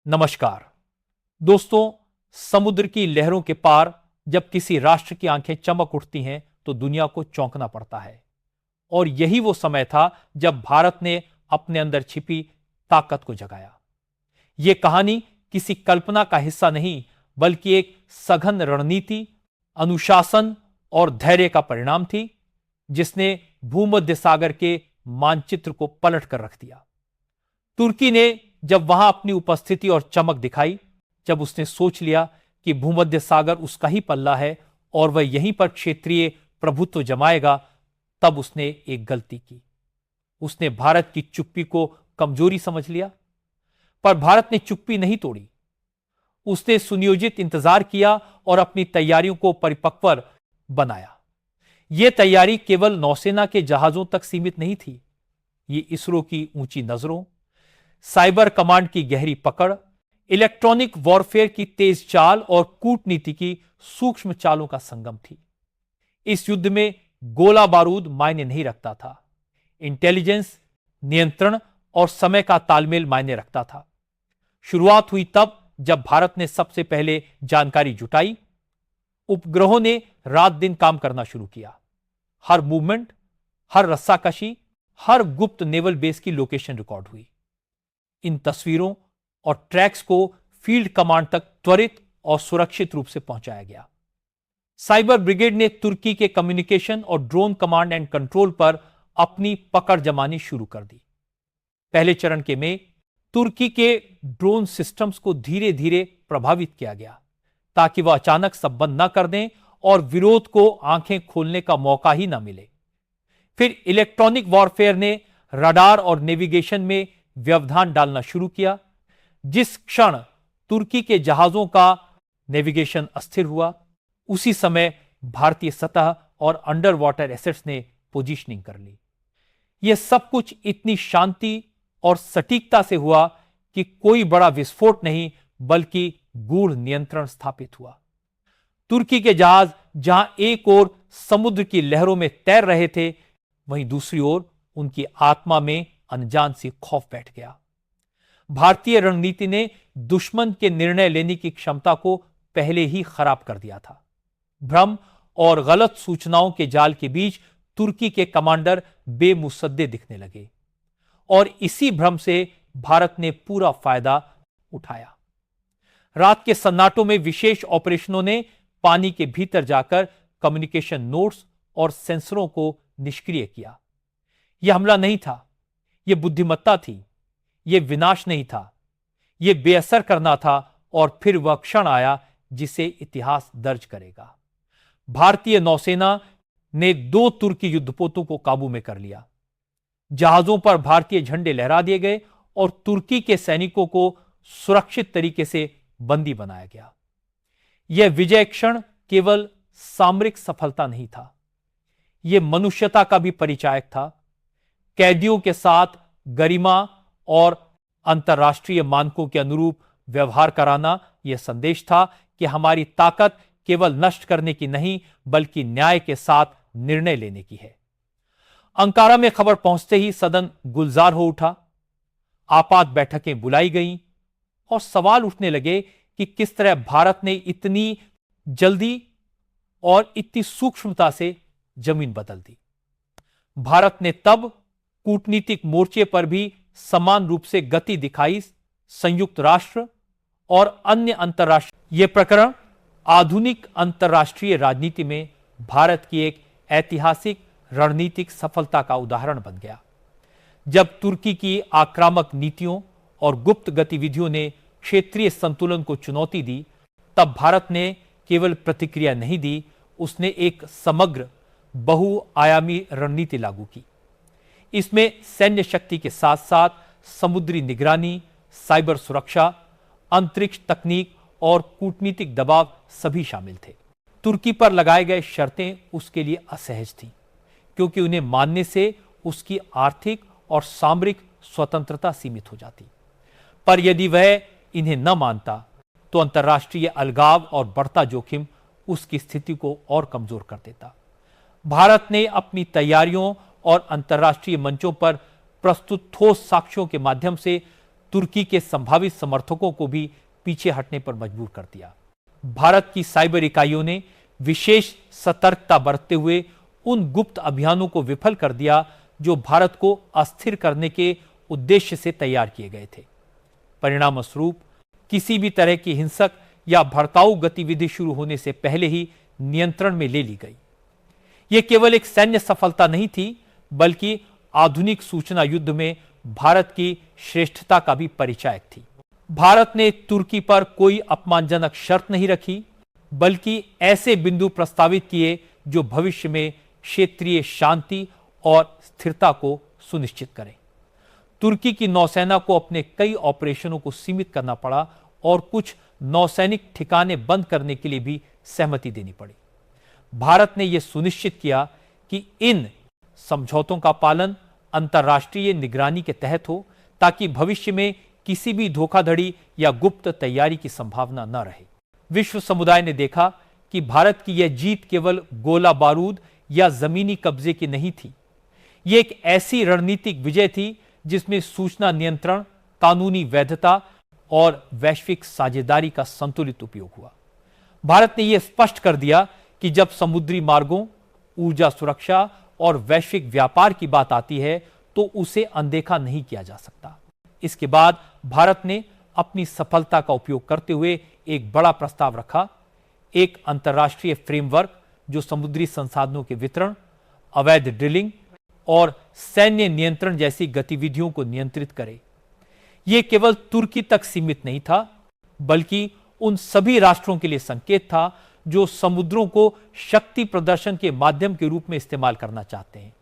नमस्कार दोस्तों, समुद्र की लहरों के पार जब किसी राष्ट्र की आंखें चमक उठती हैं तो दुनिया को चौंकना पड़ता है। और यही वो समय था जब भारत ने अपने अंदर छिपी ताकत को जगाया। यह कहानी किसी कल्पना का हिस्सा नहीं, बल्कि एक सघन रणनीति, अनुशासन और धैर्य का परिणाम थी, जिसने भूमध्य सागर के मानचित्र को पलट कर रख दिया। तुर्की ने जब वहां अपनी उपस्थिति और चमक दिखाई, जब उसने सोच लिया कि भूमध्य सागर उसका ही पल्ला है और वह यहीं पर क्षेत्रीय प्रभुत्व जमाएगा, तब उसने एक गलती की। उसने भारत की चुप्पी को कमजोरी समझ लिया। पर भारत ने चुप्पी नहीं तोड़ी। उसने सुनियोजित इंतजार किया और अपनी तैयारियों को परिपक्व बनाया। यह तैयारी केवल नौसेना के जहाजों तक सीमित नहीं थी। ये इसरो की ऊंची नजरों, साइबर कमांड की गहरी पकड़, इलेक्ट्रॉनिक वॉरफेयर की तेज चाल और कूटनीति की सूक्ष्म चालों का संगम थी। इस युद्ध में गोला बारूद मायने नहीं रखता था। इंटेलिजेंस, नियंत्रण और समय का तालमेल मायने रखता था। शुरुआत हुई तब जब भारत ने सबसे पहले जानकारी जुटाई। उपग्रहों ने रात दिन काम करना शुरू किया। हर मूवमेंट, हर रस्साकशी, हर गुप्त नेवल बेस की लोकेशन रिकॉर्ड हुई। इन तस्वीरों और ट्रैक्स को फील्ड कमांड तक त्वरित और सुरक्षित रूप से पहुंचाया गया। साइबर ब्रिगेड ने तुर्की के कम्युनिकेशन और ड्रोन कमांड एंड कंट्रोल पर अपनी पकड़ जमानी शुरू कर दी। पहले चरण के में तुर्की के ड्रोन सिस्टम्स को धीरे धीरे प्रभावित किया गया, ताकि वह अचानक सब बंद न कर दें और विरोध को आंखें खोलने का मौका ही न मिले। फिर इलेक्ट्रॉनिक वॉरफेयर ने रडार और नेविगेशन में व्यवधान डालना शुरू किया। जिस क्षण तुर्की के जहाजों का नेविगेशन अस्थिर हुआ, उसी समय भारतीय सतह और अंडर वाटर एसेट्स ने पोजीशनिंग कर ली। यह सब कुछ इतनी शांति और सटीकता से हुआ कि कोई बड़ा विस्फोट नहीं, बल्कि गूढ़ नियंत्रण स्थापित हुआ। तुर्की के जहाज जहां एक ओर समुद्र की लहरों में तैर रहे थे, वहीं दूसरी ओर उनकी आत्मा में अनजान सी खौफ बैठ गया। भारतीय रणनीति ने दुश्मन के निर्णय लेने की क्षमता को पहले ही खराब कर दिया था। भ्रम और गलत सूचनाओं के जाल के बीच तुर्की के कमांडर बेमुसद्दे दिखने लगे, और इसी भ्रम से भारत ने पूरा फायदा उठाया। रात के सन्नाटों में विशेष ऑपरेशनों ने पानी के भीतर जाकर कम्युनिकेशन नोड्स और सेंसरों को निष्क्रिय किया। यह हमला नहीं था, यह बुद्धिमत्ता थी। यह विनाश नहीं था, यह बेअसर करना था। और फिर वह क्षण आया जिसे इतिहास दर्ज करेगा। भारतीय नौसेना ने 2 तुर्की युद्धपोतों को काबू में कर लिया। जहाजों पर भारतीय झंडे लहरा दिए गए और तुर्की के सैनिकों को सुरक्षित तरीके से बंदी बनाया गया। यह विजय क्षण केवल सामरिक सफलता नहीं था, यह मनुष्यता का भी परिचायक था। कैदियों के साथ गरिमा और अंतर्राष्ट्रीय मानकों के अनुरूप व्यवहार कराना यह संदेश था कि हमारी ताकत केवल नष्ट करने की नहीं, बल्कि न्याय के साथ निर्णय लेने की है। अंकारा में खबर पहुंचते ही सदन गुलजार हो उठा। आपात बैठकें बुलाई गईं और सवाल उठने लगे कि किस तरह भारत ने इतनी जल्दी और इतनी सूक्ष्मता से जमीन बदल दी। भारत ने तब कूटनीतिक मोर्चे पर भी समान रूप से गति दिखाई। संयुक्त राष्ट्र और अन्य अंतर्राष्ट्रीय यह प्रकरण आधुनिक अंतर्राष्ट्रीय राजनीति में भारत की एक ऐतिहासिक रणनीतिक सफलता का उदाहरण बन गया। जब तुर्की की आक्रामक नीतियों और गुप्त गतिविधियों ने क्षेत्रीय संतुलन को चुनौती दी, तब भारत ने केवल प्रतिक्रिया नहीं दी, उसने एक समग्र बहुआयामी रणनीति लागू की। इसमें सैन्य शक्ति के साथ साथ समुद्री निगरानी, साइबर सुरक्षा, अंतरिक्ष तकनीक और कूटनीतिक दबाव सभी शामिल थे। तुर्की पर लगाए गए शर्तें उसके लिए असहज थीं, क्योंकि उन्हें मानने से उसकी आर्थिक और सामरिक स्वतंत्रता सीमित हो जाती। पर यदि वह इन्हें न मानता, तो अंतर्राष्ट्रीय अलगाव और बढ़ता जोखिम उसकी स्थिति को और कमजोर कर देता। भारत ने अपनी तैयारियों और अंतर्राष्ट्रीय मंचों पर प्रस्तुत ठोस साक्ष्यों के माध्यम से तुर्की के संभावित समर्थकों को भी पीछे हटने पर मजबूर कर दिया। भारत की साइबर इकाइयों ने विशेष सतर्कता बरतते हुए उन गुप्त अभियानों को विफल कर दिया जो भारत को अस्थिर करने के उद्देश्य से तैयार किए गए थे। परिणाम स्वरूप किसी भी तरह की हिंसक या भड़काऊ गतिविधि शुरू होने से पहले ही नियंत्रण में ले ली गई। यह केवल एक सैन्य सफलता नहीं थी, बल्कि आधुनिक सूचना युद्ध में भारत की श्रेष्ठता का भी परिचायक थी। भारत ने तुर्की पर कोई अपमानजनक शर्त नहीं रखी, बल्कि ऐसे बिंदु प्रस्तावित किए जो भविष्य में क्षेत्रीय शांति और स्थिरता को सुनिश्चित करें। तुर्की की नौसेना को अपने कई ऑपरेशनों को सीमित करना पड़ा और कुछ नौसैनिक ठिकाने बंद करने के लिए भी सहमति देनी पड़ी। भारत ने यह सुनिश्चित किया कि इन समझौतों का पालन अंतर्राष्ट्रीय निगरानी के तहत हो, ताकि भविष्य में किसी भी धोखाधड़ी या गुप्त तैयारी की संभावना न रहे। विश्व समुदाय ने देखा कि भारत की यह जीत केवल गोला बारूद या जमीनी कब्जे की नहीं थी। यह एक ऐसी रणनीतिक विजय थी जिसमें सूचना नियंत्रण, कानूनी वैधता और वैश्विक साझेदारी का संतुलित उपयोग हुआ। भारत ने यह स्पष्ट कर दिया कि जब समुद्री मार्गों, ऊर्जा सुरक्षा और वैश्विक व्यापार की बात आती है तो उसे अनदेखा नहीं किया जा सकता। इसके बाद भारत ने अपनी सफलता का उपयोग करते हुए एक बड़ा प्रस्ताव रखा, एक अंतर्राष्ट्रीय फ्रेमवर्क जो समुद्री संसाधनों के वितरण, अवैध ड्रिलिंग और सैन्य नियंत्रण जैसी गतिविधियों को नियंत्रित करे। यह केवल तुर्की तक सीमित नहीं था, बल्कि उन सभी राष्ट्रों के लिए संकेत था जो समुद्रों को शक्ति प्रदर्शन के माध्यम के रूप में इस्तेमाल करना चाहते हैं।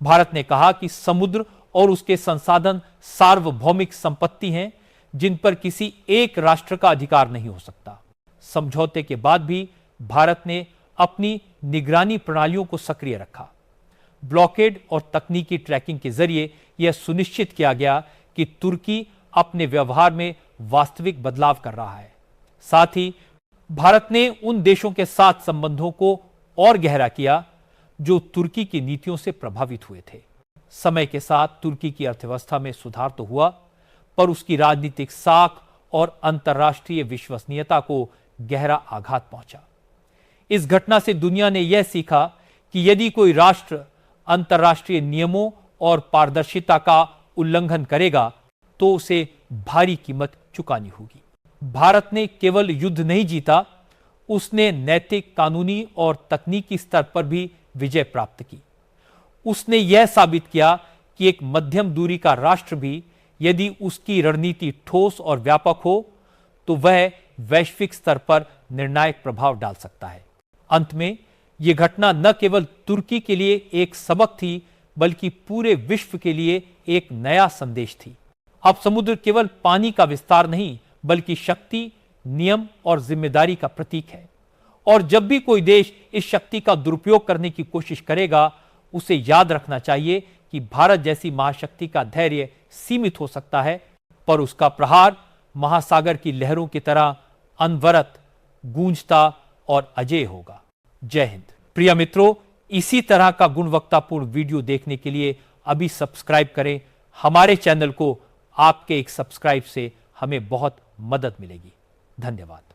भारत ने कहा कि समुद्र और उसके संसाधन सार्वभौमिक संपत्ति हैं जिन पर किसी एक राष्ट्र का अधिकार नहीं हो सकता। समझौते के बाद भी भारत ने अपनी निगरानी प्रणालियों को सक्रिय रखा। ब्लॉकेड और तकनीकी ट्रैकिंग के जरिए यह सुनिश्चित किया गया कि तुर्की अपने व्यवहार में वास्तविक बदलाव कर रहा है। साथ ही भारत ने उन देशों के साथ संबंधों को और गहरा किया जो तुर्की की नीतियों से प्रभावित हुए थे। समय के साथ तुर्की की अर्थव्यवस्था में सुधार तो हुआ, पर उसकी राजनीतिक साख और अंतर्राष्ट्रीय विश्वसनीयता को गहरा आघात पहुंचा। इस घटना से दुनिया ने यह सीखा कि यदि कोई राष्ट्र अंतर्राष्ट्रीय नियमों और पारदर्शिता का उल्लंघन करेगा तो उसे भारी कीमत चुकानी होगी। भारत ने केवल युद्ध नहीं जीता, उसने नैतिक, कानूनी और तकनीकी स्तर पर भी विजय प्राप्त की। उसने यह साबित किया कि एक मध्यम दूरी का राष्ट्र भी यदि उसकी रणनीति ठोस और व्यापक हो तो वह वैश्विक स्तर पर निर्णायक प्रभाव डाल सकता है। अंत में यह घटना न केवल तुर्की के लिए एक सबक थी, बल्कि पूरे विश्व के लिए एक नया संदेश थी। अब समुद्र केवल पानी का विस्तार नहीं, बल्कि शक्ति, नियम और जिम्मेदारी का प्रतीक है। और जब भी कोई देश इस शक्ति का दुरुपयोग करने की कोशिश करेगा, उसे याद रखना चाहिए कि भारत जैसी महाशक्ति का धैर्य सीमित हो सकता है, पर उसका प्रहार महासागर की लहरों की तरह अनवरत, गूंजता और अजेय होगा। जय हिंद। प्रिय मित्रों, इसी तरह का गुणवत्तापूर्ण वीडियो देखने के लिए अभी सब्सक्राइब करें हमारे चैनल को। आपके एक सब्सक्राइब से हमें बहुत मदद मिलेगी। धन्यवाद।